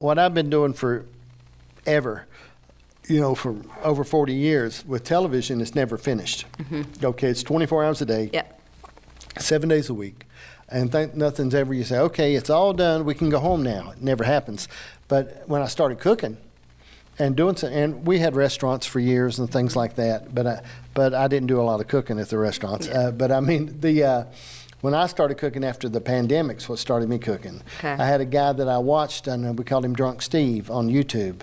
what I've been doing forever, for over 40 years with television, it's never finished. Okay, it's 24 hours a day, Yep. 7 days a week. And nothing's ever, you say, okay, it's all done, we can go home now. It never happens. But when I started cooking and doing some, and we had restaurants for years and things like that, but I didn't do a lot of cooking at the restaurants. But I mean, when I started cooking after the pandemic's what started me cooking. Okay. I had a guy that I watched, and we called him Drunk Steve on YouTube.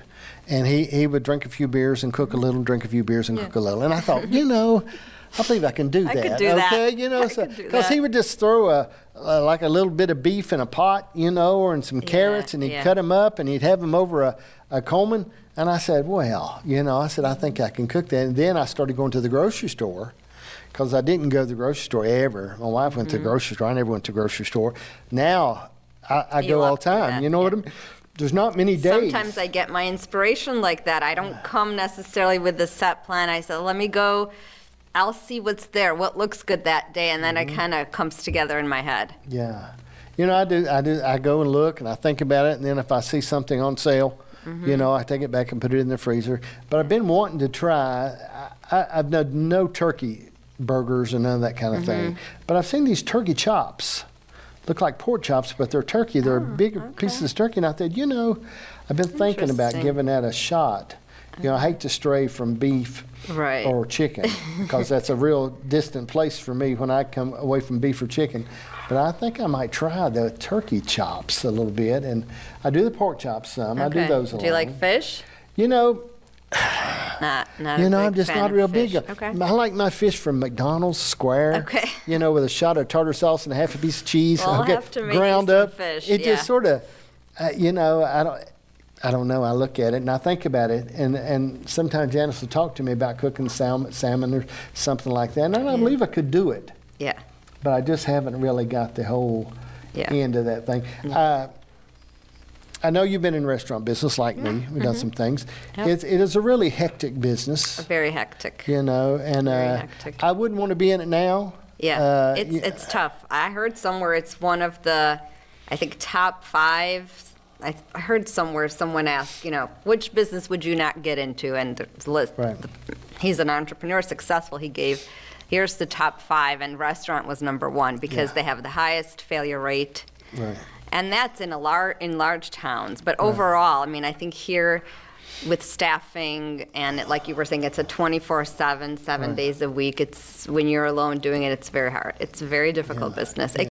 And he would drink a few beers and cook a little, drink a few beers and cook a little. And I thought, I believe I can do that. I could do that. Okay, because he would just throw like a little bit of beef in a pot, or and some carrots, and he'd cut them up, and he'd have them over a Coleman. And I said, well, I think I can cook that. And then I started going to the grocery store, because I didn't go to the grocery store ever. My wife went to the grocery store. I never went to the grocery store. Now I go all the time. You know what I mean? There's not many days. Sometimes I get my inspiration like that. I don't come necessarily with the set plan. I said, let me go. I'll see what's there, what looks good that day, and then it kind of comes together in my head. Yeah. I do. I go and look, and I think about it, and then if I see something on sale, I take it back and put it in the freezer. But I've been wanting to try, I've done no turkey burgers and none of that kind of thing. But I've seen these turkey chops. Look like pork chops, but they're turkey. They're bigger pieces of turkey. And I thought, I've been thinking about giving that a shot. I hate to stray from beef or chicken, because that's a real distant place for me when I come away from beef or chicken. But I think I might try the turkey chops a little bit. And I do the pork chops some. I do those a lot. Do you like fish? Not I'm just not real big. Okay. I like my fish from McDonald's square. Okay. With a shot of tartar sauce and a half a piece of cheese. Well, I'll have to make ground you some up. fish. It just sort of, I don't know. I look at it and I think about it, and sometimes Janice will talk to me about cooking salmon or something like that, and I believe I could do it. Yeah. But I just haven't really got the whole end of that thing. I know you've been in restaurant business like me. We've done some things. Yep. It is a really hectic business. Very hectic. And Very hectic. I wouldn't want to be in it now. Yeah, it's tough. I heard somewhere it's one of the, I think, top 5. I heard somewhere someone asked, which business would you not get into? And the list, he's an entrepreneur, successful. He gave, here's the top 5, and restaurant was number 1 because they have the highest failure rate. Right. And that's in large towns. But overall, I think here with staffing and like you were saying, it's a 24/7, 7 days a week. It's when you're alone doing it, it's very hard. It's a very difficult business.